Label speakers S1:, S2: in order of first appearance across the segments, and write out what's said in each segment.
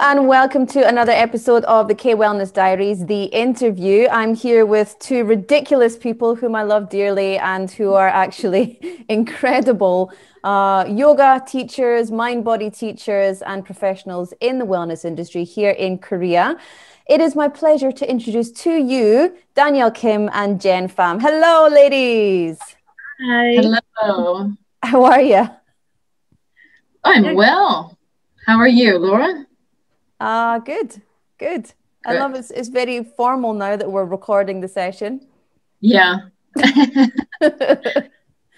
S1: and welcome to another episode of the Kwellness Diaries, the interview. I'm here with two ridiculous people whom I love dearly and who are actually incredible yoga teachers, mind-body teachers, and professionals in the wellness industry here in Korea. It is my pleasure to introduce to you Danielle Kim and Jen Pham. Hello, ladies.
S2: Hi.
S3: Hello.
S1: How are you?
S3: I'm well. How are you, Laura?
S1: Good. I love it. It's very formal now that we're recording the session.
S3: Yeah. A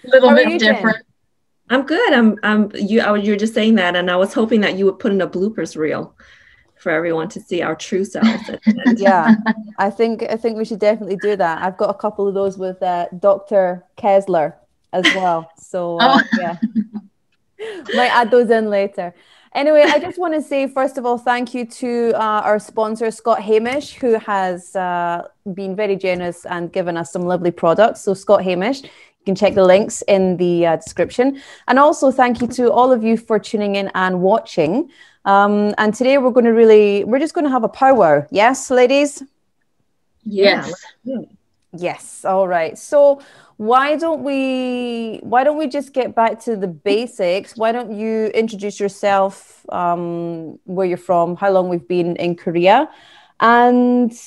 S3: little bit different.
S2: Jen? I'm good. You were just saying that, and I was hoping that you would put in a bloopers reel for everyone to see our true selves.
S1: Yeah, I think we should definitely do that. I've got a couple of those with Dr. Kessler as well. So yeah, might add those in later. Anyway, I just want to say, first of all, thank you to our sponsor, Scott Hamish, who has been very generous and given us some lovely products. So Scott Hamish, you can check the links in the description. And also thank you to all of you for tuning in and watching. And today we're just going to have a powwow. Yes, ladies?
S3: Yes.
S1: Yes. All right. So why don't we just get back to the basics? Why don't you introduce yourself, where you're from, how long we've been in Korea? And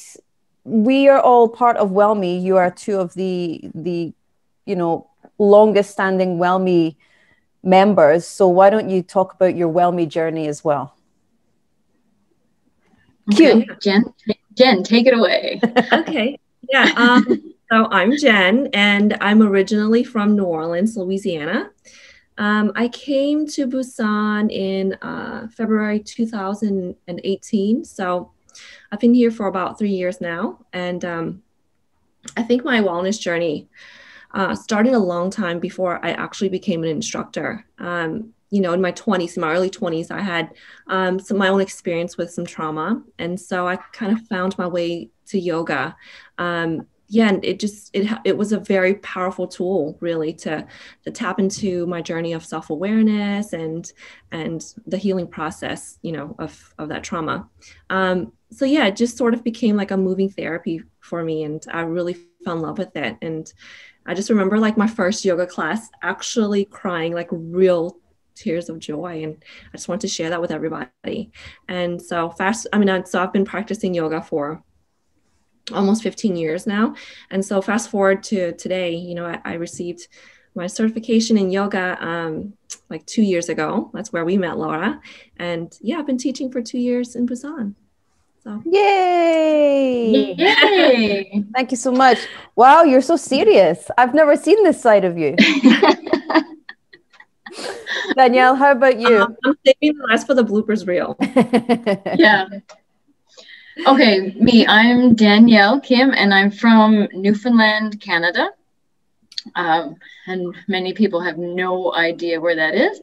S1: we are all part of WellMi. You are two of the longest standing WellMi members. So why don't you talk about your WellMi journey as well?
S3: Okay, Jen, take it away.
S2: Okay. Yeah. So I'm Jen, and I'm originally from New Orleans, Louisiana. I came to Busan in February 2018. So I've been here for about 3 years now. And I think my wellness journey started a long time before I actually became an instructor. In my 20s, in my early 20s, I had my own experience with some trauma. And so I kind of found my way to yoga. And it was a very powerful tool, really, to tap into my journey of self-awareness and the healing process, of that trauma. It just sort of became like a moving therapy for me, and I really fell in love with it. And I just remember like my first yoga class actually crying like real tears of joy, and I just want to share that with everybody. And so I've been practicing yoga for almost 15 years now. And so fast forward to today, I received my certification in yoga like 2 years ago. That's where we met, Laura. And yeah, I've been teaching for 2 years in Busan. So
S1: Yay!
S3: Yay!
S1: Thank you so much. Wow, you're so serious. I've never seen this side of you. Danielle, how about you?
S2: I'm saving the rest for the bloopers reel.
S3: Yeah. Okay, I'm Danielle Kim, and I'm from Newfoundland, Canada. And many people have no idea where that is.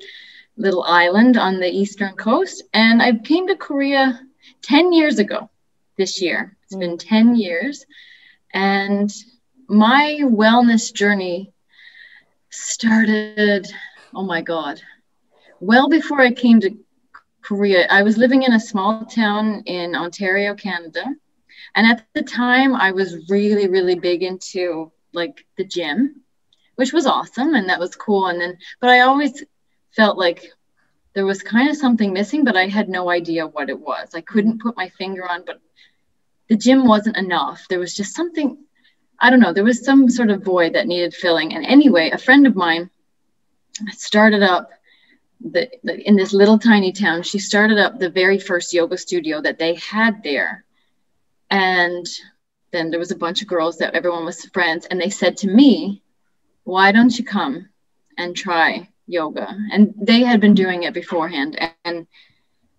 S3: Little island on the eastern coast. And I came to Korea 10 years ago this year. It's been 10 years. And my wellness journey started, oh my God, well before I came to Korea. I was living in a small town in Ontario, Canada. And at the time, I was really, really big into like the gym, which was awesome. And that was cool. But I always felt like there was kind of something missing, but I had no idea what it was. I couldn't put my finger on, but the gym wasn't enough. There was just something, I don't know, there was some sort of void that needed filling. And anyway, a friend of mine started up in this little tiny town. She started up the very first yoga studio that they had there. And then there was a bunch of girls that everyone was friends. And they said to me, why don't you come and try yoga? And they had been doing it beforehand. And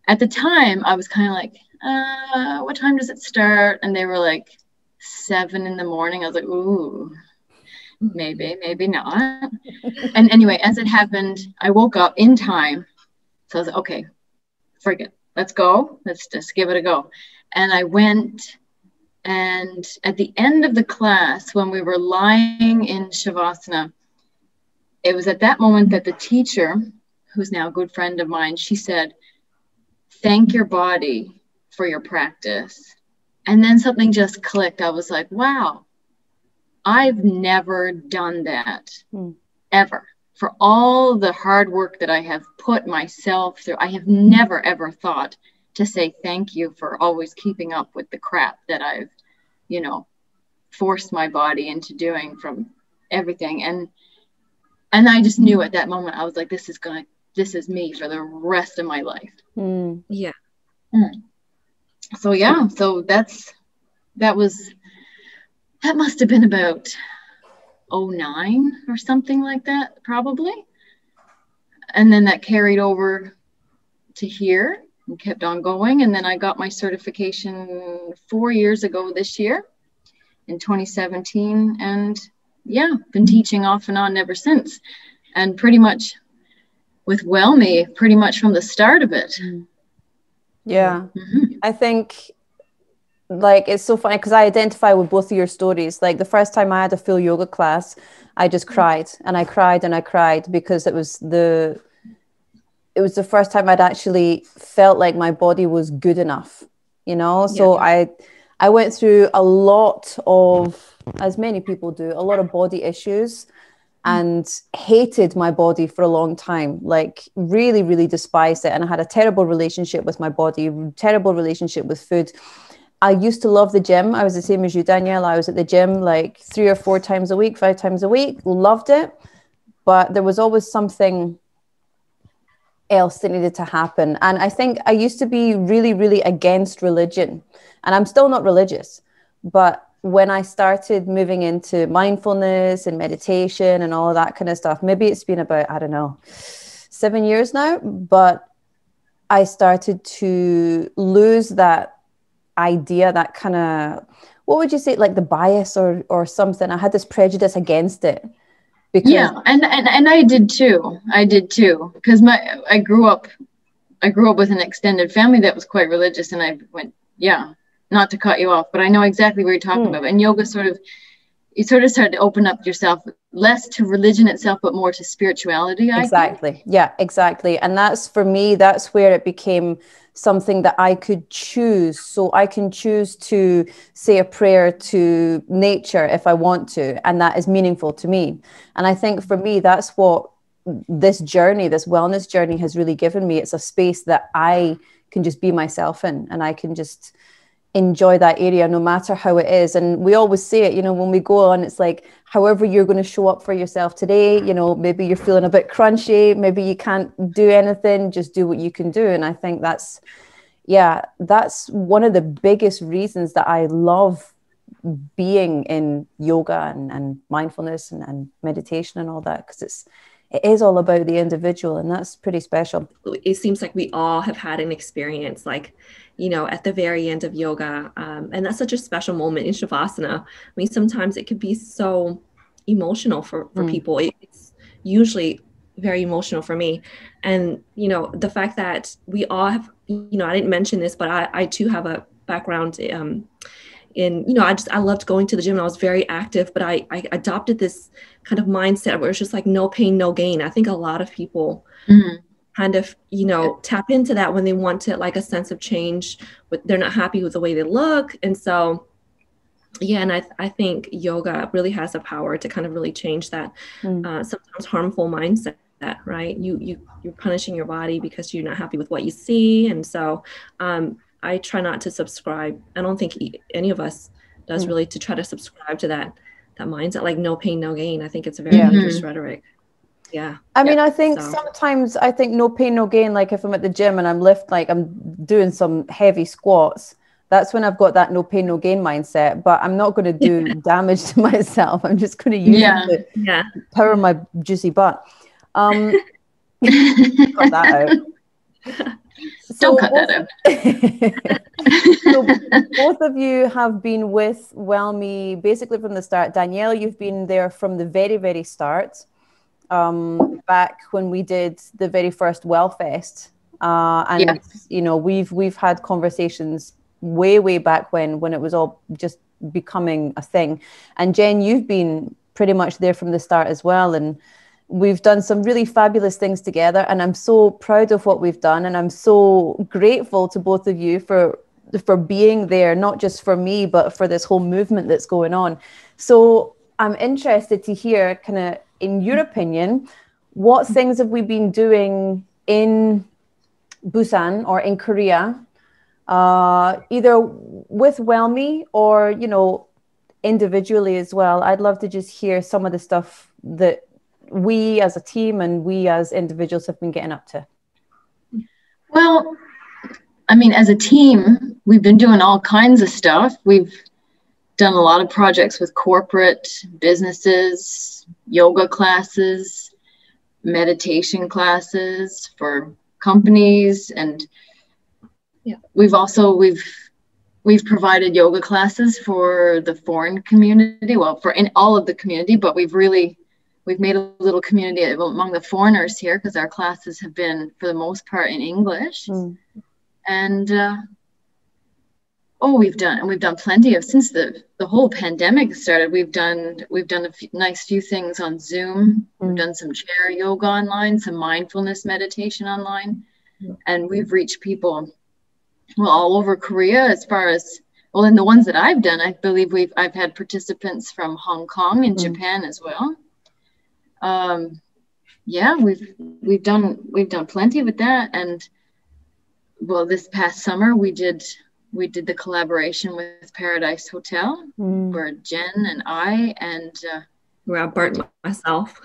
S3: at the time I was kind of like, what time does it start? And they were like 7 a.m. I was like, ooh, maybe not. And anyway, as it happened, I woke up in time. So I was like, okay, forget, let's go. Let's just give it a go. And I went, and at the end of the class, when we were lying in Shavasana, it was at that moment that the teacher, who's now a good friend of mine, she said, thank your body for your practice. And then something just clicked. I was like, wow, I've never done that ever. For all the hard work that I have put myself through, I have never, ever thought to say thank you for always keeping up with the crap that I've, you know, forced my body into doing from everything. And I just knew at that moment, I was like, this is me for the rest of my life.
S2: Yeah.
S3: So yeah, so that must have been about 2009 or something like that, probably. And then that carried over to here and kept on going. And then I got my certification 4 years ago this year in 2017. And yeah, been teaching off and on ever since. And pretty much with WellMi, pretty much from the start of it.
S1: Yeah. I think, like, it's so funny because I identify with both of your stories. Like, the first time I had a full yoga class, I just cried and I cried and I cried because it was the first time I'd actually felt like my body was good enough, you know? So I went through a lot of, as many people do, a lot of body issues and hated my body for a long time, like really, really despised it. And I had a terrible relationship with my body, terrible relationship with food. I used to love the gym. I was the same as you, Danielle. I was at the gym like 3 or 4 times a week, 5 times a week, loved it. But there was always something else that needed to happen. And I think I used to be really, really against religion. And I'm still not religious. But when I started moving into mindfulness and meditation and all of that kind of stuff, maybe it's been about, I don't know, 7 years now, but I started to lose that idea, that kind of, what would you say, like the bias or something. I had this prejudice against it.
S3: Because and I did too. Because I grew up with an extended family that was quite religious, and I went, not to cut you off, but I know exactly what you're talking about. And yoga you sort of started to open up yourself less to religion itself, but more to spirituality.
S1: Exactly. Yeah, exactly. And that's, for me, that's where it became something that I could choose. So I can choose to say a prayer to nature if I want to, and that is meaningful to me. And I think for me, that's what this journey, this wellness journey has really given me. It's a space that I can just be myself in, and I can just enjoy that area no matter how it is. And we always say it, you know, when we go on, it's like, however you're going to show up for yourself today, you know, maybe you're feeling a bit crunchy, maybe you can't do anything, just do what you can do. And I think that's one of the biggest reasons that I love being in yoga and mindfulness and meditation and all that, because it is all about the individual, and that's pretty special.
S2: It seems like we all have had an experience, like, you know, at the very end of yoga. And that's such a special moment in Shavasana. I mean, sometimes it could be so emotional for people. It's usually very emotional for me. And, you know, the fact that we all have, you know, I didn't mention this, but I too have a background in, you know, I loved going to the gym and I was very active, but I adopted this kind of mindset where it's just like no pain, no gain. I think a lot of people kind of, you know, tap into that when they want to, like, a sense of change, but they're not happy with the way they look. And so, yeah, and I think yoga really has the power to kind of really change that sometimes harmful mindset, right? You're punishing your body because you're not happy with what you see. And so I try not to subscribe. I don't think any of us does really, to try to subscribe to that mindset, like no pain, no gain. I think it's a very dangerous rhetoric. Yeah.
S1: I mean, I think sometimes no pain, no gain. Like if I'm at the gym and I'm doing some heavy squats, that's when I've got that no pain, no gain mindset, but I'm not going to do damage to myself. I'm just going to use it to power my juicy butt. Cut that out.
S3: Don't cut that out.
S1: So both of you have been with WellMi basically from the start. Danielle, you've been there from the very, very start, back when we did the very first WellFest. And you know, we've had conversations way back when it was all just becoming a thing. And Jen, you've been pretty much there from the start as well. And we've done some really fabulous things together, and I'm so proud of what we've done, and I'm so grateful to both of you for being there, not just for me, but for this whole movement that's going on. So I'm interested to hear, kind of, in your opinion, what things have we been doing in Busan or in Korea, either with WellMi or, you know, individually as well. I'd love to just hear some of the stuff that we as a team and we as individuals have been getting up to.
S3: Well, I mean, as a team, we've been doing all kinds of stuff. We've done a lot of projects with corporate businesses, yoga classes, meditation classes for companies, and we've provided yoga classes for the foreign community, well, for in all of the community, but we've made a little community among the foreigners here, because our classes have been, for the most part, in English. And we've done plenty of, since the whole pandemic started, we've done a nice few things on Zoom. We've done some chair yoga online, some mindfulness meditation online, and we've reached people, well, all over Korea, as far as, well, in the ones that I've done, I believe I've had participants from Hong Kong and Japan as well. Yeah, we've done plenty with that. And well, this past summer we did the collaboration with Paradise Hotel, where Jen and I and
S2: where I burnt myself.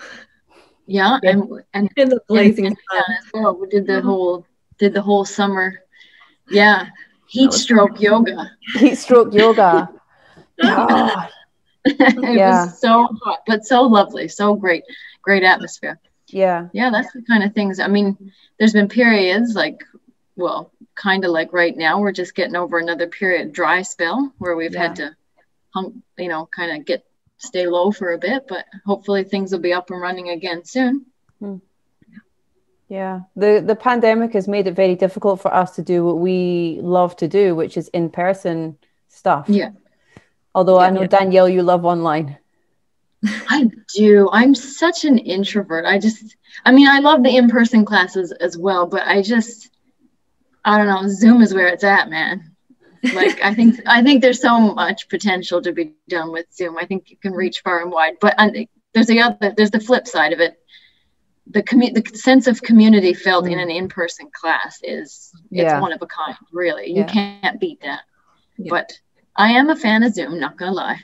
S3: Yeah, and
S2: in the blazing sun
S3: as well. We did the whole summer. Yeah, heat stroke yoga.
S1: Heat stroke yoga. God.
S3: It was so hot, but so lovely, so great atmosphere.
S1: Yeah,
S3: that's the kind of things. I mean, there's been periods like, well, kind of like right now, we're just getting over another dry spell where we've had to, kind of stay low for a bit, but hopefully things will be up and running again soon.
S1: Yeah, the pandemic has made it very difficult for us to do what we love to do, which is in-person stuff.
S3: Yeah.
S1: Although I know, Danielle, you love online.
S3: I do. I'm such an introvert. I mean, I love the in-person classes as well, but I don't know. Zoom is where it's at, man. Like, I think there's so much potential to be done with Zoom. I think you can reach far and wide, but there's the flip side of it. The sense of community felt in an in-person class it's one of a kind, really. You can't beat that. But I am a fan of Zoom, not gonna lie.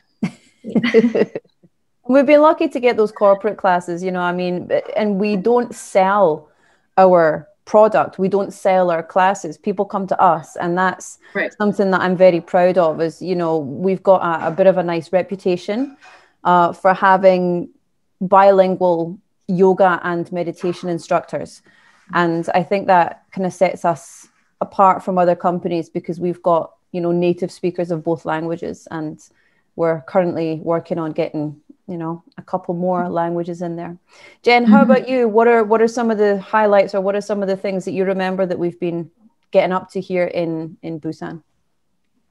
S1: We've been lucky to get those corporate classes, I mean, and we don't sell our product. We don't sell our classes. People come to us, and that's something that I'm very proud of, is, we've got a bit of a nice reputation for having bilingual yoga and meditation instructors. And I think that kind of sets us apart from other companies, because we've got, native speakers of both languages, and we're currently working on getting, a couple more languages in there. Jen, how about you? What are some of the highlights, or what are some of the things that you remember that we've been getting up to here in Busan?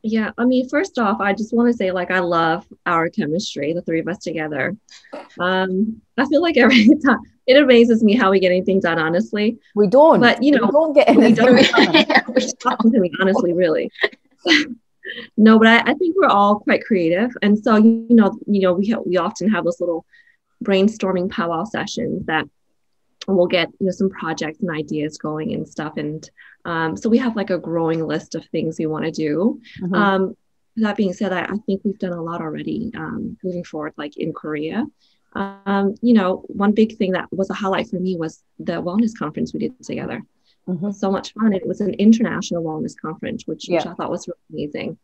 S2: Yeah, I mean, first off, I just want to say, like, I love our chemistry, the three of us together. I feel like every time it amazes me how we get anything done, honestly.
S1: We don't.
S2: But,
S1: we don't get anything done.
S2: To me, honestly, really. No, but I think we're all quite creative. And so, we often have those little brainstorming powwow sessions that we'll get, some projects and ideas going and stuff. And so we have like a growing list of things we want to do. That being said, I think we've done a lot already moving forward, like in Korea. One big thing that was a highlight for me was the wellness conference we did together. So much fun. It was an international wellness conference, which I thought was really amazing.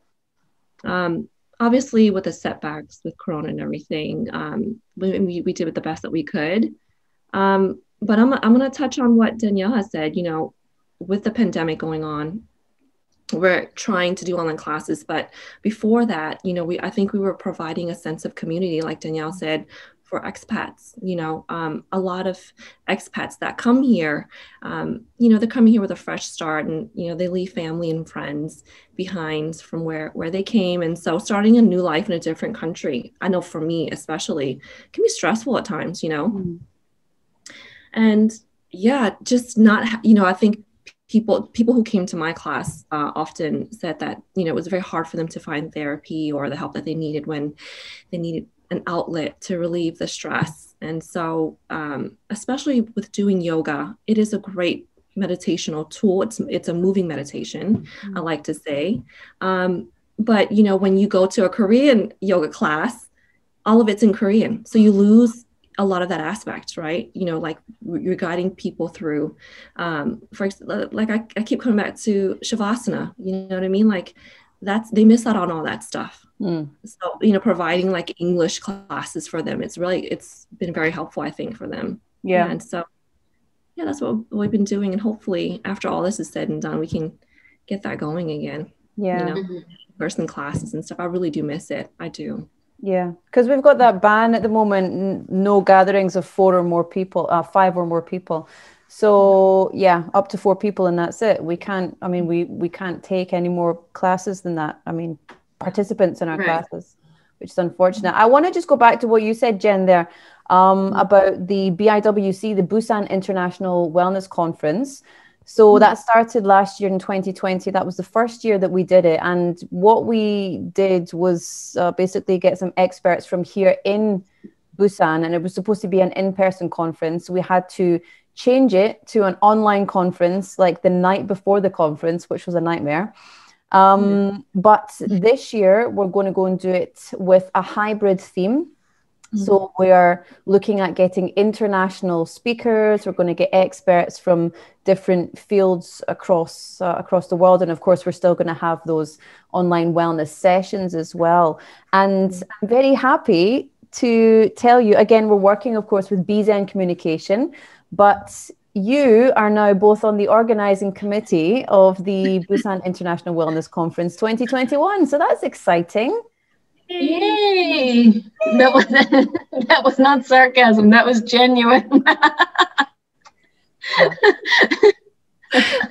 S2: Obviously, with the setbacks with Corona and everything, we did the best that we could. But I'm going to touch on what Danielle has said. With the pandemic going on, we're trying to do online classes, but before that, I think we were providing a sense of community, like Danielle said, for expats. A lot of expats that come here, they're coming here with a fresh start, and they leave family and friends behind from where they came, and so starting a new life in a different country, I know for me especially, can be stressful at times. And yeah, just not, I think people who came to my class often said that, it was very hard for them to find therapy or the help that they needed when they needed an outlet to relieve the stress. And so, especially with doing yoga, it is a great meditational tool. It's a moving meditation, I like to say. But, when you go to a Korean yoga class, all of it's in Korean. So you lose a lot of that aspect, right? Like you're guiding people through, like I keep coming back to Shavasana, you know what I mean? Like they miss out on all that stuff. So, providing like English classes for them, it's been very helpful, I think, for them.
S1: Yeah.
S2: And so, yeah, that's what we've been doing. And hopefully after all this is said and done, we can get that going again.
S1: Yeah.
S2: Person classes and stuff. I really do miss it. I do.
S1: Yeah, because we've got that ban at the moment, no gatherings of 4 or more people, 5 or more people. So yeah, up to 4 people and that's it. We can't, we can't take any more classes than that. Participants in our classes, which is unfortunate. I want to just go back to what you said, Jen, there about the BIWC, the Busan International Wellness Conference. So that started last year in 2020. That was the first year that we did it. And what we did was basically get some experts from here in Busan. And it was supposed to be an in-person conference. We had to change it to an online conference like the night before the conference, which was a nightmare. But this year, we're going to go and do it with a hybrid theme. So we're looking at getting international speakers. We're going to get experts from different fields across the world. And of course, we're still going to have those online wellness sessions as well. And I'm very happy to tell you, again, we're working, of course, with BZN Communication, but you are now both on the organizing committee of the Busan International Wellness Conference 2021. So that's exciting.
S3: Yay! That was not sarcasm. That was genuine.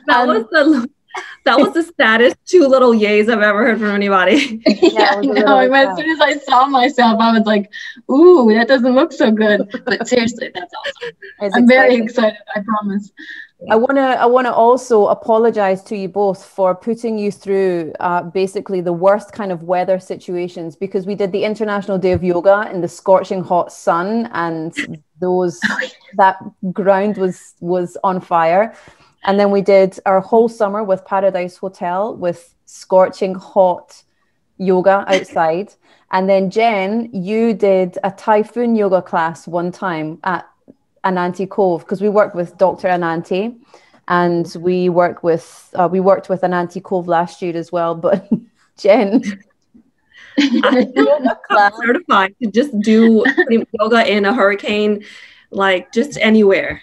S2: That was the saddest 2 little yays I've ever heard from anybody.
S3: Yeah, as soon as I saw myself, I was like, "Ooh, that doesn't look so good." But seriously, that's awesome. I'm very excited. I promise.
S1: I want to also apologize to you both for putting you through basically the worst kind of weather situations, because we did the International Day of Yoga in the scorching hot sun, and that ground was on fire. And then we did our whole summer with Paradise Hotel with scorching hot yoga outside. And then Jen, you did a typhoon yoga class one time at Ananti Cove, because we work with Dr. Ananti, and we worked with Ananti Cove last year as well. But Jen,
S2: I'm certified to just do yoga in a hurricane, like just anywhere.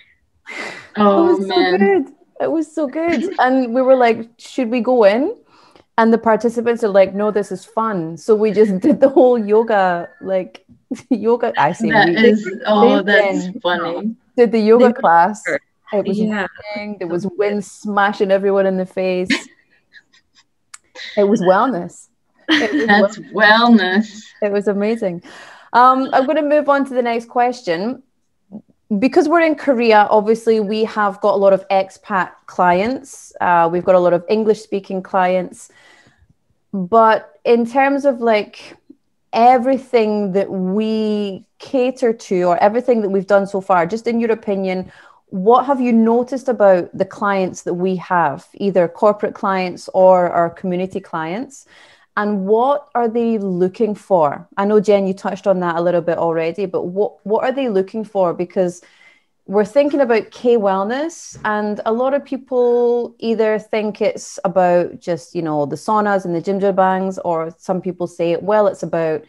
S3: Oh man,
S1: it was so good. And we were like, should we go in? And the participants are like, no, this is fun. So we just did the whole yoga, like yoga. I see.
S3: That's funny.
S1: Did the yoga class. It was raining. There was wind smashing everyone in the face. It was wellness.
S3: That's wellness.
S1: It was amazing. I'm going to move on to the next question. Because we're in Korea, obviously, we have got a lot of expat clients. We've got a lot of English-speaking clients. But in terms of like everything that we cater to, or everything that we've done so far, just in your opinion, what have you noticed about the clients that we have, either corporate clients or our community clients? And what are they looking for? I know, Jen, you touched on that a little bit already, but what are they looking for? Because we're thinking about Kwellness, and a lot of people either think it's about just, the saunas and the jjimjilbangs, or some people say, well, it's about,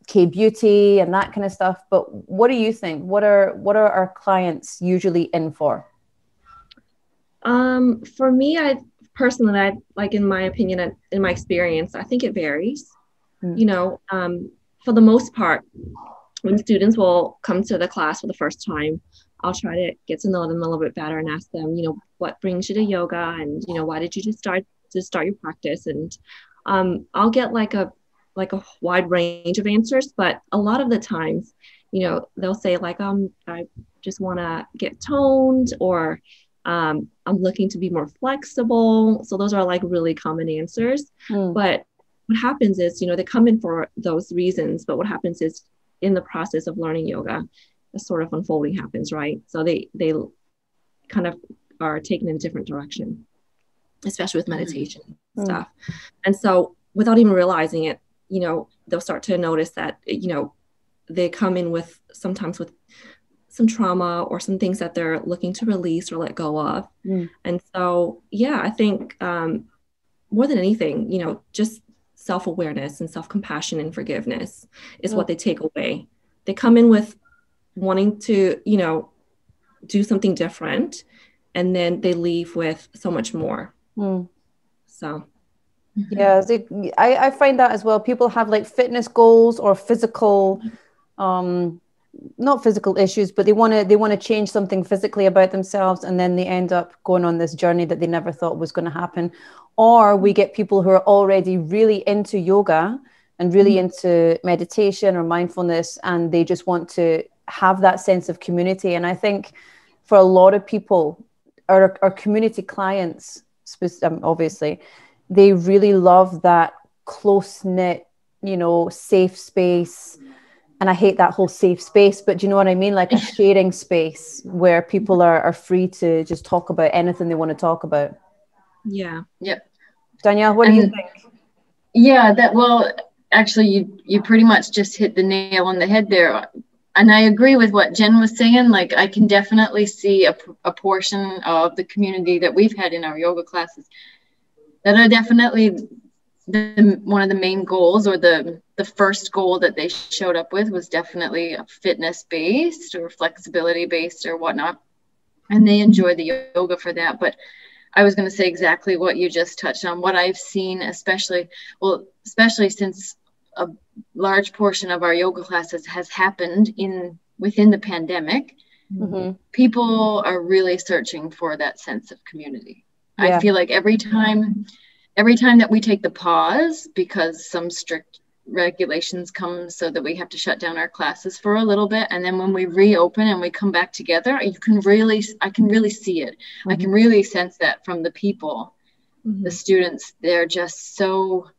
S1: K-beauty and that kind of stuff. But what do you think? What are our clients usually in for?
S2: For me, personally, like in my opinion, in my experience, I think it varies. For the most part, when students will come to the class for the first time, I'll try to get to know them a little bit better and ask them, what brings you to yoga, and why did you just start your practice? And I'll get like a wide range of answers, but a lot of the times, they'll say like, I just want to get toned, or I'm looking to be more flexible. So those are like really common answers. But what happens is, they come in for those reasons, but what happens is in the process of learning yoga, a sort of unfolding happens, right? So they kind of are taken in a different direction, especially with meditation stuff. And so without even realizing it, they'll start to notice that, they come in with sometimes with some trauma or some things that they're looking to release or let go of. And so, I think more than anything, just self-awareness and self-compassion and forgiveness is what they take away. They come in with wanting to, do something different, and then they leave with so much more. So.
S1: Yeah, I find that as well. People have like fitness goals or physical, not physical issues, but they want to change something physically about themselves, and then they end up going on this journey that they never thought was going to happen. Or we get people who are already really into yoga and really into meditation or mindfulness, and they just want to have that sense of community. And I think for a lot of people, our community clients, obviously, they really love that close-knit, safe space. And I hate that whole safe space, but do you know what I mean? Like a sharing space where people are free to just talk about anything they want to talk about.
S2: Yeah.
S3: Yep.
S1: Danielle, what do you think?
S3: Yeah, actually you pretty much just hit the nail on the head there. And I agree with what Jen was saying. Like, I can definitely see a portion of the community that we've had in our yoga classes that are definitely one of the main goals, or the first goal that they showed up with was definitely a fitness based or flexibility based or whatnot. And they enjoy the yoga for that. But I was going to say exactly what you just touched on. What I've seen, especially since a large portion of our yoga classes has happened within the pandemic, people are really searching for that sense of community. I feel like every time that we take the pause because some strict regulations come so that we have to shut down our classes for a little bit, and then when we reopen and we come back together, I can really see it. I can really sense that from the people, the students. They're just so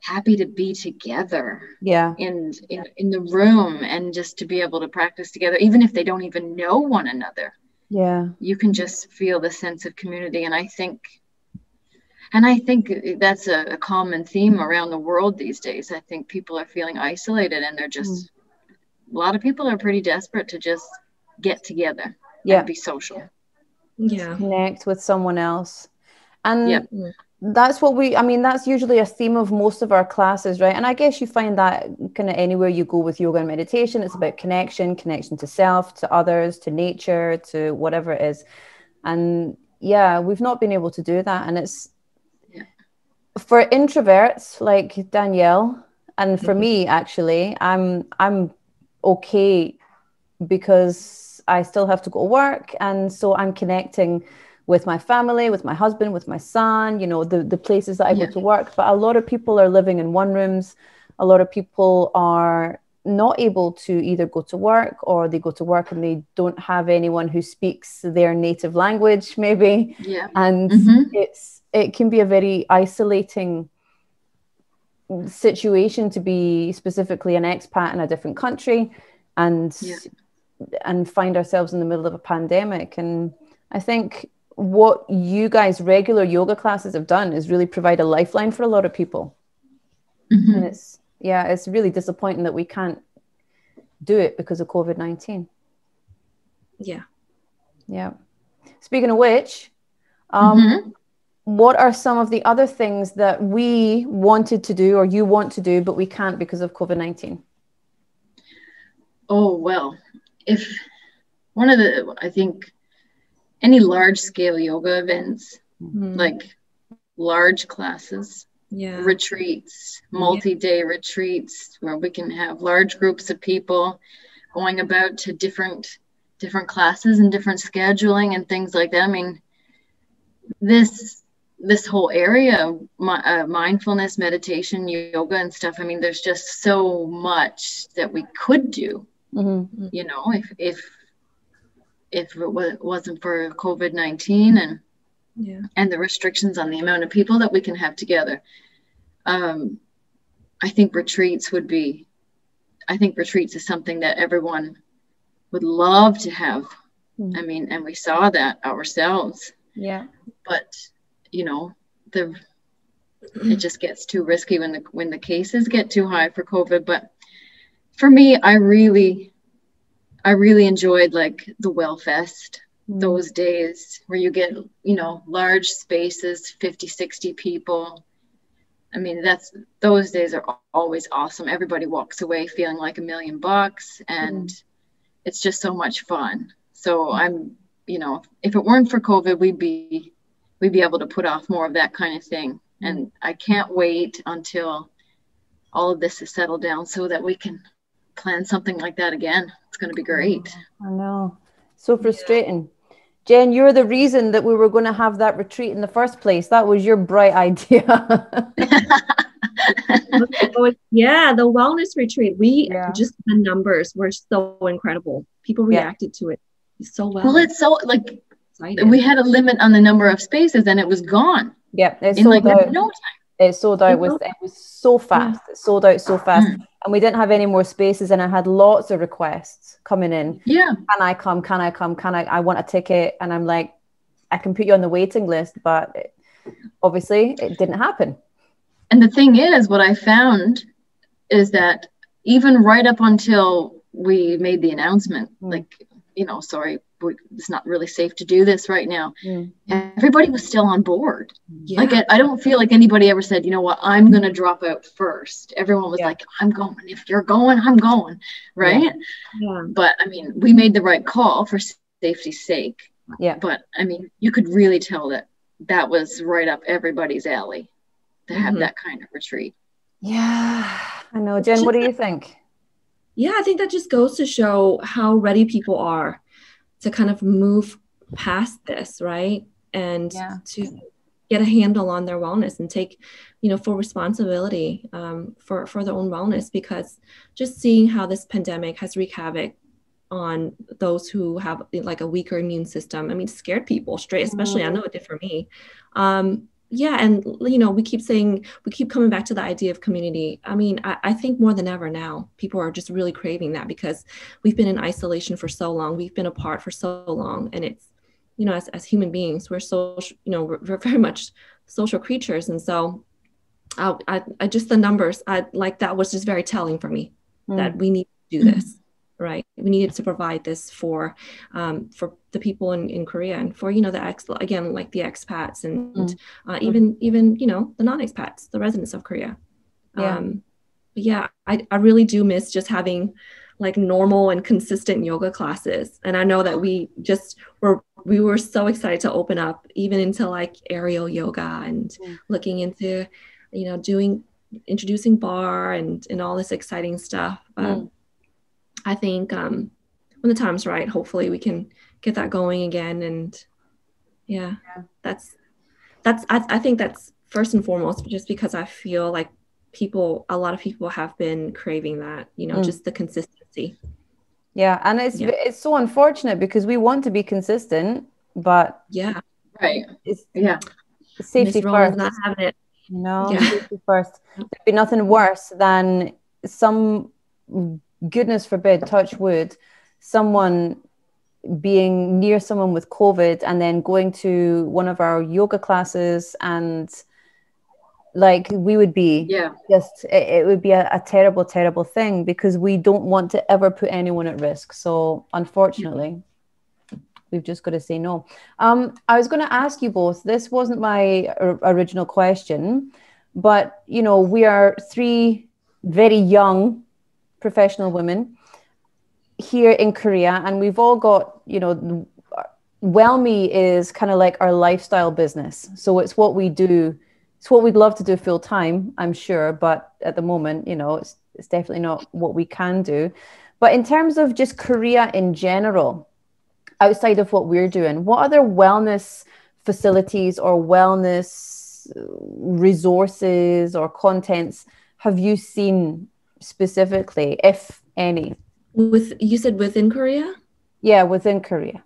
S3: happy to be together in the room, and just to be able to practice together, even if they don't even know one another. You can just feel the sense of community. And I think that's a common theme around the world these days. I think people are feeling isolated, and they're just a lot of people are pretty desperate to just get together and be social.
S1: Connect with someone else. And that's what that's usually a theme of most of our classes, right? And I guess you find that kind of anywhere you go with yoga and meditation, it's about connection to self, to others, to nature, to whatever it is. And we've not been able to do that. And it's for introverts like Danielle, and for me, actually, I'm okay because I still have to go to work. And so I'm connecting with my family, with my husband, with my son, the places that I go to work. But a lot of people are living in one rooms. A lot of people are not able to either go to work, or they go to work and they don't have anyone who speaks their native language, maybe. And it can be a very isolating situation to be specifically an expat in a different country and find ourselves in the middle of a pandemic. And I think what you guys regular yoga classes have done is really provide a lifeline for a lot of people. And it's really disappointing that we can't do it because of COVID-19. Speaking of which, what are some of the other things that we wanted to do or you want to do, but we can't because of COVID-19?
S3: Oh, well, I think any large scale yoga events, like large classes, retreats, multi-day retreats, where we can have large groups of people going about to different classes and different scheduling and things like that. I mean, this whole area of mindfulness, meditation, yoga and stuff, I mean, there's just so much that we could do. If if it wasn't for COVID-19 and the restrictions on the amount of people that we can have together. I think retreats is something that everyone would love to have. I mean, and we saw that ourselves.
S1: Yeah.
S3: But, you know, it just gets too risky when the cases get too high for COVID. But for me, I really enjoyed like the WellFest, those days where you get, you know, large spaces, 50, 60 people. I mean, those days are always awesome. Everybody walks away feeling like $1 million, and it's just so much fun. So you know, if it weren't for COVID, we'd be able to put off more of that kind of thing. And I can't wait until all of this is settled down so that we can plan something like that again. It's going to be great.
S1: I know. So frustrating. Jen, you're the reason that we were going to have that retreat in the first place. That was your bright idea.
S2: Yeah, the wellness retreat. Just the numbers were so incredible. People reacted to it so well.
S3: Well, it's so like we had a limit on the number of spaces, and it was gone.
S1: Yeah, it sold out.
S3: No time.
S1: It sold out. It was so fast. It sold out so fast. And we didn't have any more spaces, and I had lots of requests coming in.
S3: Yeah.
S1: Can I come? I want a ticket. And I'm like, I can put you on the waiting list, but obviously it didn't happen.
S3: And the thing is, what I found is that even right up until we made the announcement, like, you know, sorry, it's not really safe to do this right now. Everybody was still on board. Yeah. Like, I don't feel like anybody ever said, you know what, I'm going to drop out first. Everyone was like, I'm going. If you're going, I'm going. Right. Yeah. But I mean, we made the right call for safety's sake.
S1: Yeah.
S3: But I mean, you could really tell that was right up everybody's alley to have that kind of retreat.
S1: Yeah, I know. Jen, what do you think?
S2: Yeah, I think that just goes to show how ready people are to kind of move past this, right? And to get a handle on their wellness and take, you know, full responsibility for their own wellness, because just seeing how this pandemic has wreaked havoc on those who have like a weaker immune system. I mean, scared people straight, especially I know it did for me. Yeah. And, you know, we keep coming back to the idea of community. I mean, I think more than ever now, people are just really craving that because we've been in isolation for so long. We've been apart for so long. And it's, you know, as human beings, we're social, you know, we're very much social creatures. And so I just, the numbers, that was just very telling for me that we need to do this. Right. We needed to provide this for the people in Korea and for, you know, the expats and even, you know, the non-expats, the residents of Korea.
S1: Yeah.
S2: But yeah, I really do miss just having like normal and consistent yoga classes. And I know that we were so excited to open up even into like aerial yoga and looking into, you know, introducing bar and all this exciting stuff. I think when the time's right, hopefully we can get that going again. And I think that's first and foremost, just because I feel like a lot of people have been craving that, you know, just the consistency.
S1: Yeah. And it's so unfortunate because we want to be consistent, but
S3: right.
S1: It's safety first.
S2: Not having it.
S1: No, safety first. There'd be nothing worse than some, goodness forbid, touch wood, someone being near someone with COVID and then going to one of our yoga classes, and like we would be it would be a terrible, terrible thing, because we don't want to ever put anyone at risk. So unfortunately, we've just got to say no. I was going to ask you both, this wasn't my original question, but you know, we are three very young professional women here in Korea, and we've all got, you know, WellMi is kind of like our lifestyle business. So it's what we do. It's what we'd love to do full time, I'm sure. But at the moment, you know, it's definitely not what we can do. But in terms of just Korea in general, outside of what we're doing, what other wellness facilities or wellness resources or contents have you seen specifically, if any?
S2: You said within Korea?
S1: Yeah, within Korea.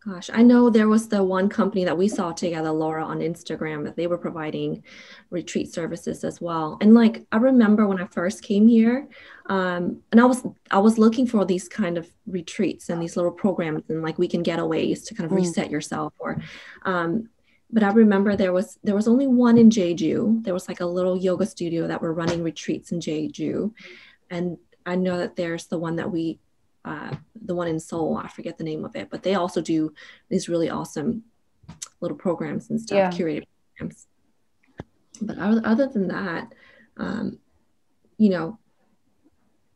S2: Gosh, I know there was the one company that we saw together, Laura, on Instagram, that they were providing retreat services as well. And like, I remember when I first came here, and I was looking for these kind of retreats and these little programs and like weekend getaways to kind of reset yourself. But I remember there was only one in Jeju. There was like a little yoga studio that were running retreats in Jeju, and I know that there's the one that the one in Seoul, I forget the name of it, but they also do these really awesome little programs and stuff, curated programs. But other than that, you know,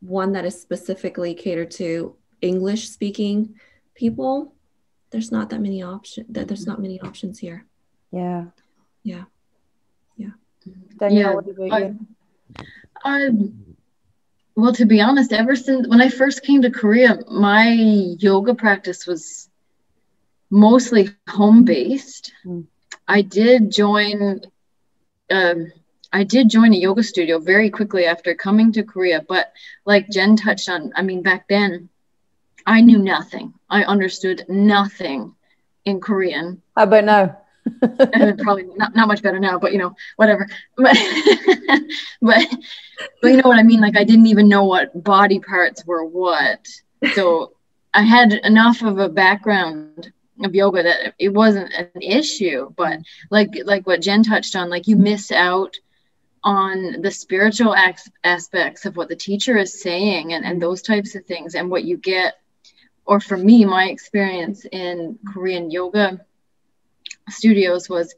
S2: one that is specifically catered to English speaking people, there's not that many options. There's not many options here.
S1: Yeah.
S3: Danielle,
S1: what about
S3: you? Well, to be honest, ever since when I first came to Korea, my yoga practice was mostly home-based. I did join a yoga studio very quickly after coming to Korea, but like Jen touched on, I mean, back then I knew nothing. I understood nothing in Korean.
S1: How about now?
S3: Probably not much better now, but you know, whatever. But you know what I mean? Like I didn't even know what body parts were what. So I had enough of a background of yoga that it wasn't an issue. But like what Jen touched on, like you miss out on the spiritual aspects of what the teacher is saying and those types of things, and what you get, or for me, my experience in Korean yoga studios was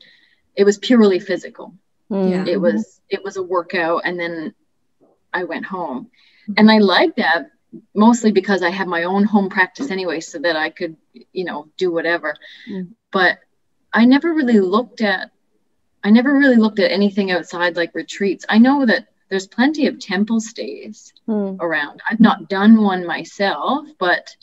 S3: purely physical. It was a workout, and then I went home, and I liked that mostly because I had my own home practice anyway, so that I could, you know, do whatever. But I never really looked at anything outside like retreats. I know that there's plenty of temple stays around. I've not done one myself, but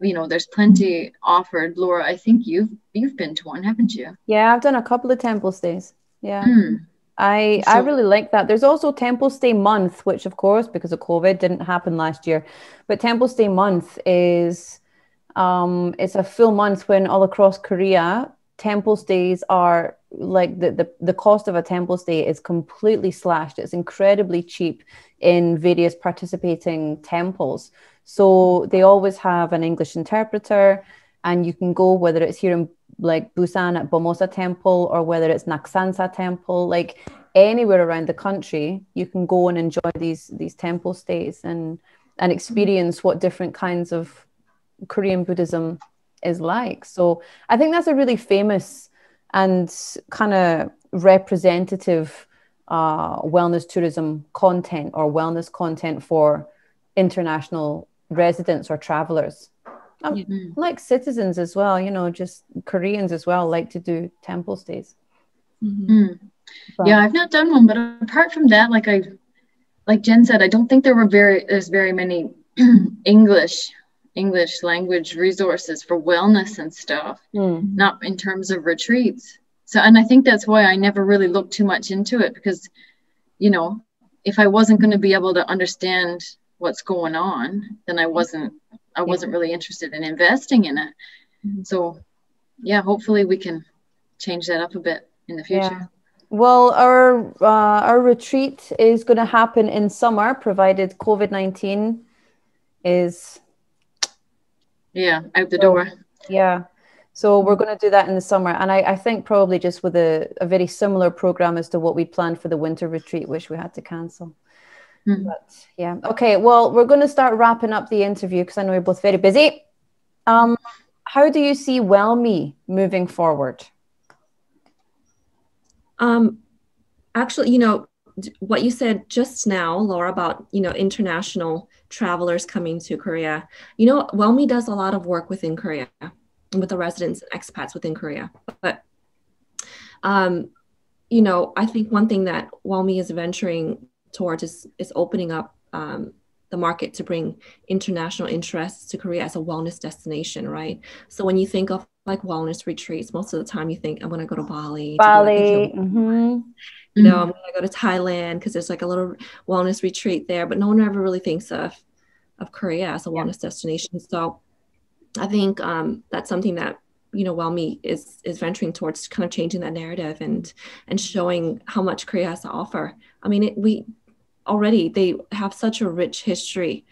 S3: you know, there's plenty offered. Laura, I think you've been to one, haven't you?
S1: Yeah, I've done a couple of temple stays. Yeah. I really like that. There's also Temple Stay Month, which of course, because of COVID, didn't happen last year. But Temple Stay Month is it's a full month when all across Korea, temple stays are like the cost of a temple stay is completely slashed. It's incredibly cheap in various participating temples. So they always have an English interpreter, and you can go, whether it's here in like Busan at Bomosa Temple, or whether it's Naksansa Temple, like anywhere around the country, you can go and enjoy these temple stays and experience what different kinds of Korean Buddhism is like. So I think that's a really famous and kind of representative wellness tourism content, or wellness content for international residents or travelers. Like citizens as well, you know, just Koreans as well like to do temple stays.
S3: Yeah, I've not done one, but apart from that, like Jen said, I don't think there's very many English language resources for wellness and stuff, not in terms of retreats. So, and I think that's why I never really looked too much into it, because, you know, if I wasn't going to be able to understand what's going on, then I wasn't really interested in investing in it. So yeah, hopefully we can change that up a bit in the future.
S1: Well, our retreat is going to happen in summer, provided COVID-19 is
S3: out the door.
S1: So we're going to do that in the summer, and I think probably just with a very similar program as to what we planned for the winter retreat, which we had to cancel. But yeah, okay, well, we're going to start wrapping up the interview because I know you're both very busy. How do you see WellMi moving forward?
S2: Actually, you know, what you said just now, Laura, about, you know, international travelers coming to Korea, you know, WellMi does a lot of work within Korea with the residents and expats within Korea. But, you know, I think one thing that WellMi is venturing towards is opening up the market to bring international interests to Korea as a wellness destination, right? So when you think of like wellness retreats, most of the time you think, I'm going to go to Bali. You know, I'm going to go to Thailand because there's like a little wellness retreat there, but no one ever really thinks of Korea as a wellness destination. So I think that's something that, you know, WellMi is venturing towards, kind of changing that narrative and showing how much Korea has to offer. I mean, they have such a rich history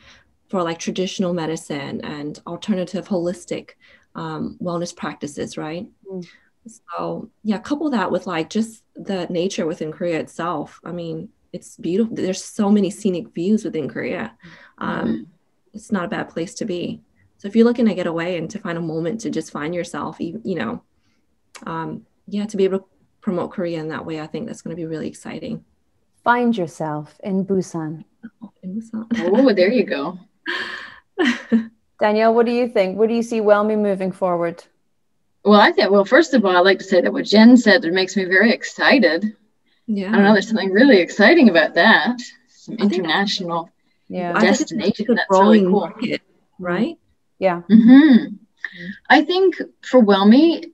S2: for like traditional medicine and alternative holistic wellness practices, right?
S1: Mm.
S2: So yeah, couple that with like just the nature within Korea itself. I mean, it's beautiful. There's so many scenic views within Korea. It's not a bad place to be. So if you're looking to get away and to find a moment to just find yourself, you know, to be able to promote Korea in that way, I think that's going to be really exciting.
S1: Find yourself in Busan.
S3: Oh, there you go.
S1: Danielle, what do you think? Where do you see WellMi moving forward?
S3: Well, first of all, I'd like to say that what Jen said, it makes me very excited.
S2: Yeah.
S3: I don't know, there's something really exciting about that. Some international destination. That's really cool.
S2: Market, right?
S1: Yeah.
S3: I think for WellMi,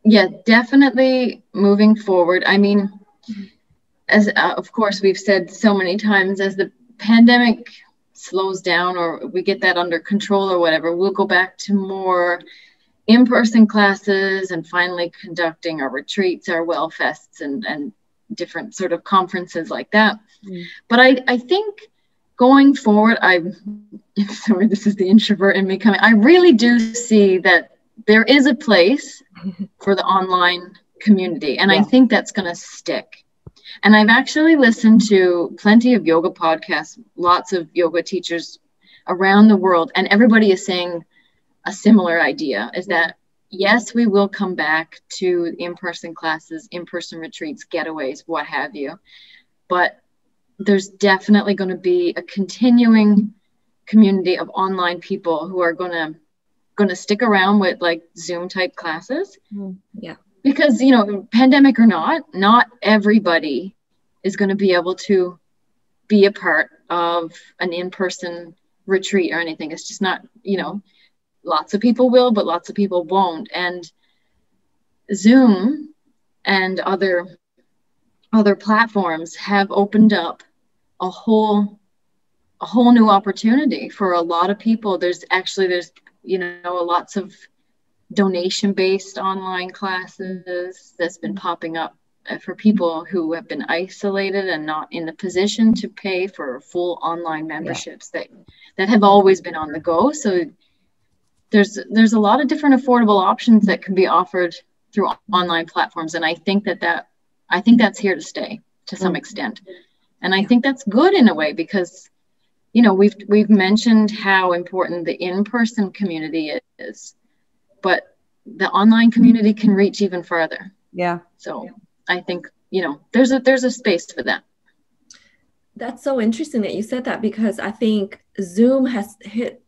S3: yeah, definitely moving forward. I mean, as of course we've said so many times, as the pandemic slows down or we get that under control or whatever, we'll go back to more in-person classes and finally conducting our retreats, our well fests, and different sort of conferences like that. But I think going forward, sorry, this is the introvert in me coming. I really do see that there is a place for the online community, and I think that's going to stick. And I've actually listened to plenty of yoga podcasts, lots of yoga teachers around the world, and everybody is saying a similar idea, is that yes, we will come back to in-person classes, in-person retreats, getaways, what have you, but there's definitely going to be a continuing community of online people who are going to stick around with like Zoom type classes.
S2: Yeah.
S3: Because, you know, pandemic or not everybody is going to be able to be a part of an in-person retreat or anything. It's just not, you know, lots of people will, but lots of people won't. And Zoom and other platforms have opened up a whole new opportunity for a lot of people. There's you know, lots of donation-based online classes that's been popping up for people who have been isolated and not in the position to pay for full online memberships that have always been on the go. So there's a lot of different affordable options that can be offered through online platforms, and I think that's here to stay to some extent. And I think that's good in a way, because, you know, we've mentioned how important the in-person community is, but the online community can reach even further.
S1: Yeah.
S3: So I think, you know, there's a space for that.
S2: That's so interesting that you said that, because I think Zoom has hit,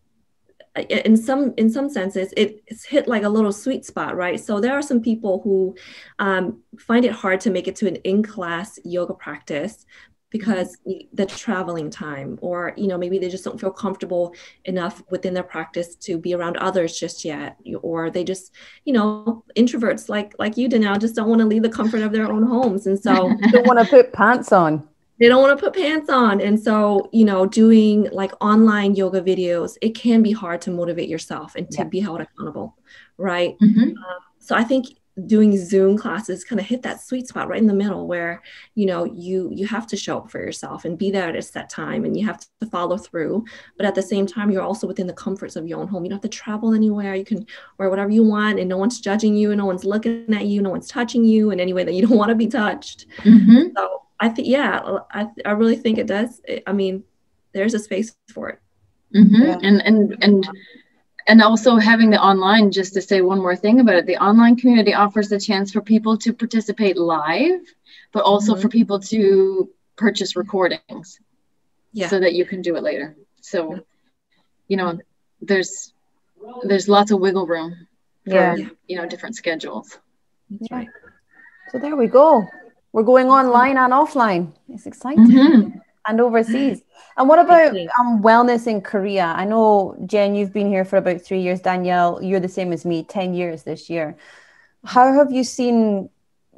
S2: in some senses, it's hit like a little sweet spot, right? So there are some people who find it hard to make it to an in-class yoga practice because the traveling time, or, you know, maybe they just don't feel comfortable enough within their practice to be around others just yet, or they just, you know, introverts like you, Danielle, just don't want to leave the comfort of their own homes, and so
S1: don't want to put pants on.
S2: They don't want to put pants on. And so, you know, doing like online yoga videos, it can be hard to motivate yourself and to be held accountable, right? So I think doing Zoom classes kind of hit that sweet spot right in the middle, where, you know, you have to show up for yourself and be there at a set time, and you have to follow through. But at the same time, you're also within the comforts of your own home. You don't have to travel anywhere. You can wear whatever you want, and no one's judging you, and no one's looking at you, no one's touching you in any way that you don't want to be touched. So I think, I really think it does. I mean, there's a space for it.
S3: And also having the online, just to say one more thing about it, the online community offers the chance for people to participate live, but also for people to purchase recordings so that you can do it later. So, you know, there's lots of wiggle room for, you know, different schedules.
S2: That's right.
S1: So there we go. We're going online and offline. It's exciting. And overseas. And what about wellness in Korea? I know, Jen, you've been here for about 3 years. Danielle, you're the same as me, 10 years this year. How have you seen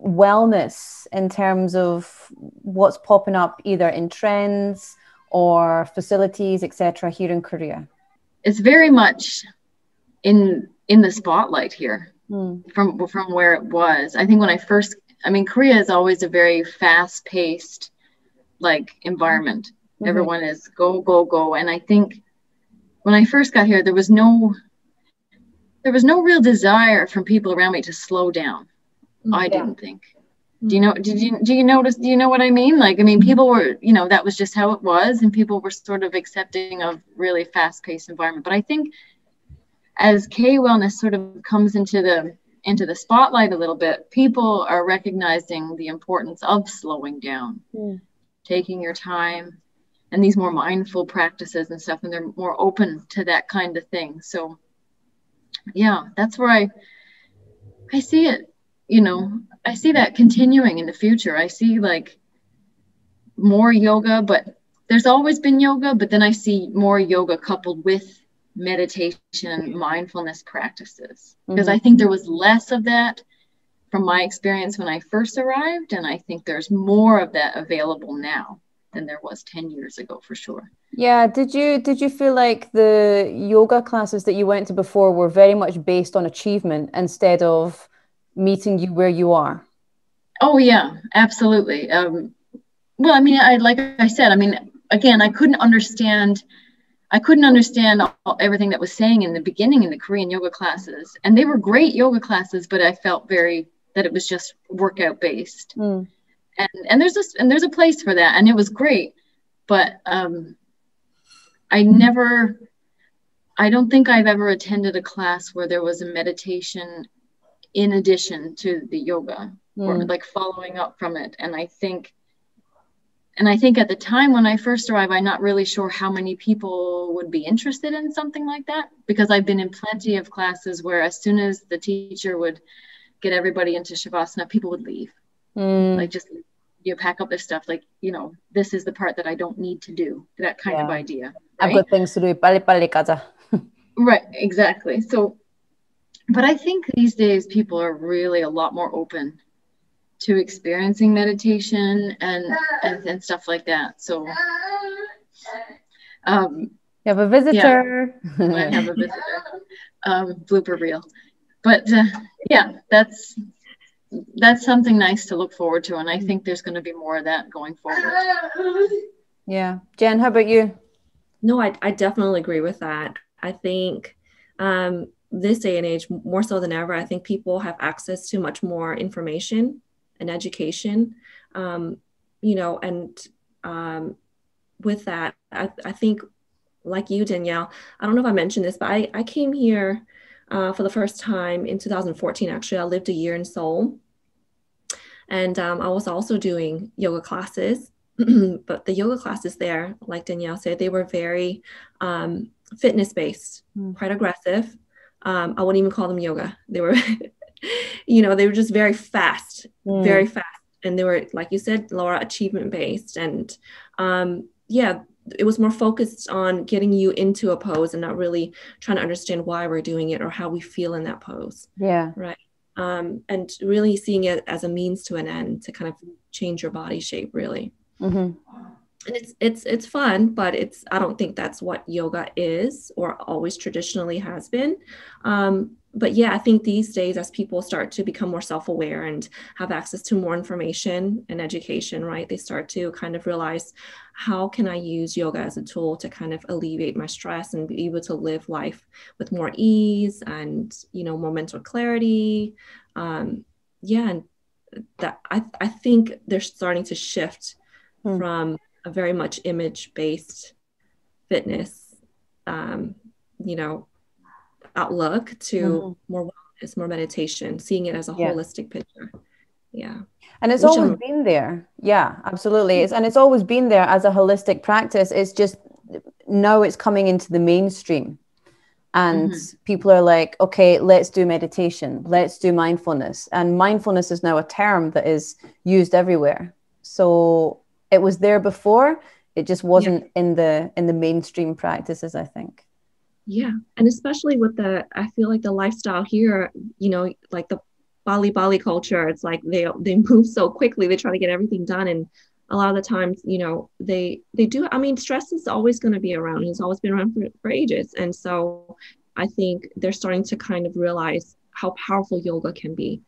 S1: wellness in terms of what's popping up either in trends or facilities, etc., here in Korea?
S3: It's very much in the spotlight here from where it was. I think when Korea is always a very fast-paced like environment. Everyone is go, go, go. And I think when I first got here, there was no real desire from people around me to slow down. I didn't think. Do you notice? Do you know what I mean? Like, I mean, people were, that was just how it was, and people were sort of accepting of really fast-paced environment. But I think as K-wellness sort of comes into the spotlight a little bit, people are recognizing the importance of slowing down, taking your time, and these more mindful practices and stuff, and they're more open to that kind of thing. So, yeah, that's where I see it. I see that continuing in the future. I see like more yoga, but there's always been yoga, but then I see more yoga coupled with meditation, mindfulness practices, because I think there was less of that from my experience when I first arrived. And I think there's more of that available now than there was 10 years ago, for sure.
S1: Yeah. Did you feel like the yoga classes that you went to before were very much based on achievement instead of meeting you where you are?
S3: Oh yeah, absolutely. Well, I mean, like I said, I mean, again, I couldn't understand everything that was saying in the beginning in the Korean yoga classes, and they were great yoga classes, but I felt that it was just workout based. And there's a place for that, and it was great, but I don't think I've ever attended a class where there was a meditation in addition to the yoga, or like following up from it. And I think at the time when I first arrived, I'm not really sure how many people would be interested in something like that, because I've been in plenty of classes where as soon as the teacher would get everybody into Shavasana, people would leave. Like just pack up their stuff, like, this is the part that I don't need to do, that kind of idea. Right?
S1: I've got things to do. 빨리 가자.
S3: Right, exactly. So, but I think these days people are really a lot more open to experiencing meditation and stuff like that. So,
S1: you have a visitor.
S3: Yeah, I have a visitor. Blooper reel. But yeah, that's something nice to look forward to, and I think there's going to be more of that going forward.
S1: Yeah, Jen, how about you?
S2: No, I definitely agree with that. I think this day and age, more so than ever, I think people have access to much more information and education, and with that, I think, like you, Danielle, I don't know if I mentioned this, but I came here for the first time in 2014. Actually, I lived a year in Seoul, and I was also doing yoga classes. But the yoga classes there, like Danielle said, they were very fitness based, quite aggressive. I wouldn't even call them yoga. They were, they were just very fast, very fast. And they were, like you said, Laura, achievement based. And it was more focused on getting you into a pose and not really trying to understand why we're doing it or how we feel in that pose.
S1: Yeah.
S2: Right. And really seeing it as a means to an end to kind of change your body shape, really. And it's fun, but I don't think that's what yoga is or always traditionally has been. But yeah, I think these days, as people start to become more self-aware and have access to more information and education, right, they start to kind of realize, how can I use yoga as a tool to kind of alleviate my stress and be able to live life with more ease and, more mental clarity. And that I think they're starting to shift from a very much image-based fitness, outlook to more wellness, more meditation, seeing it as a holistic picture. Yeah.
S1: And it's always been there. Yeah, absolutely. It's always been there as a holistic practice. It's just now it's coming into the mainstream. And people are like, okay, let's do meditation. Let's do mindfulness. And mindfulness is now a term that is used everywhere. So it was there before. It just wasn't in the mainstream practices, I think.
S2: Yeah. And especially with I feel like the lifestyle here, like the Bali culture, it's like they move so quickly. They try to get everything done in a lot of the times, you know, they do. I mean, stress is always going to be around. It's always been around for ages. And so I think they're starting to kind of realize how powerful yoga can be.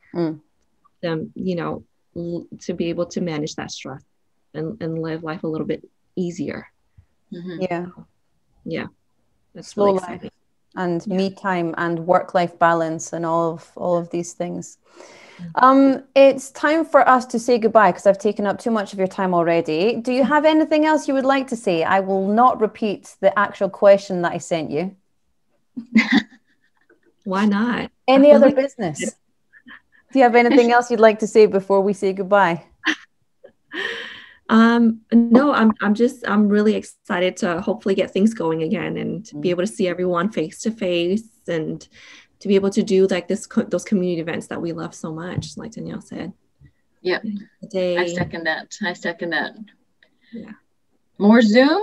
S2: Them, you know, to be able to manage that stress and live life a little bit easier.
S1: Yeah.
S2: That's
S1: slow
S2: really
S1: life
S2: exciting.
S1: and me time and work-life balance and all of these things. It's time for us to say goodbye because I've taken up too much of your time already. Do you have anything else you would like to say? I will not repeat the actual question that I sent you.
S2: Why not?
S1: Any other business? Do you have anything else you'd like to say before we say goodbye?
S2: No, I'm really excited to hopefully get things going again and be able to see everyone face to face and to be able to do like those community events that we love so much, like Danielle said.
S3: Yep. I second that.
S2: Yeah.
S3: More Zoom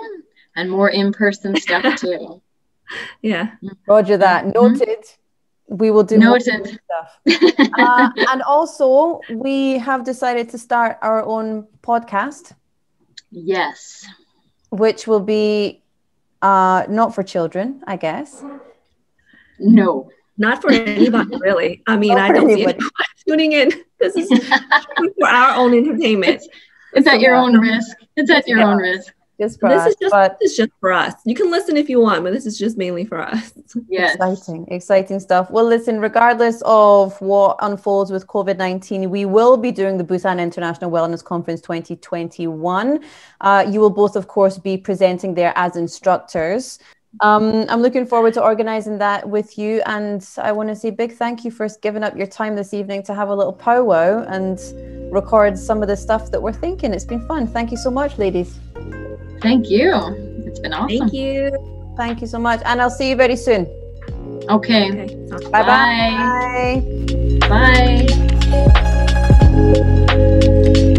S3: and more in-person stuff too.
S2: Yeah.
S1: Roger that. Noted. We will do more stuff. And also, we have decided to start our own podcast.
S3: Yes.
S1: Which will be not for children, I guess.
S3: No.
S2: Not for anybody, really. I mean, I don't see anyone tuning in. This is for our own entertainment.
S3: It's at your own risk. It's at your own risk.
S1: Just for us,
S2: this is just for us. You can listen if you want, but this is just mainly for us.
S3: Yes.
S1: Exciting stuff. Well, listen, regardless of what unfolds with COVID-19, we will be doing the Busan International Wellness Conference 2021. You will both, of course, be presenting there as instructors. I'm looking forward to organizing that with you. And I want to say a big thank you for giving up your time this evening to have a little powwow and record some of the stuff that we're thinking. It's been fun. Thank you so much, ladies.
S3: Thank you. It's been awesome.
S2: Thank you.
S1: Thank you so much. And I'll see you very soon.
S3: Okay.
S1: Bye-bye.
S3: Bye. Bye.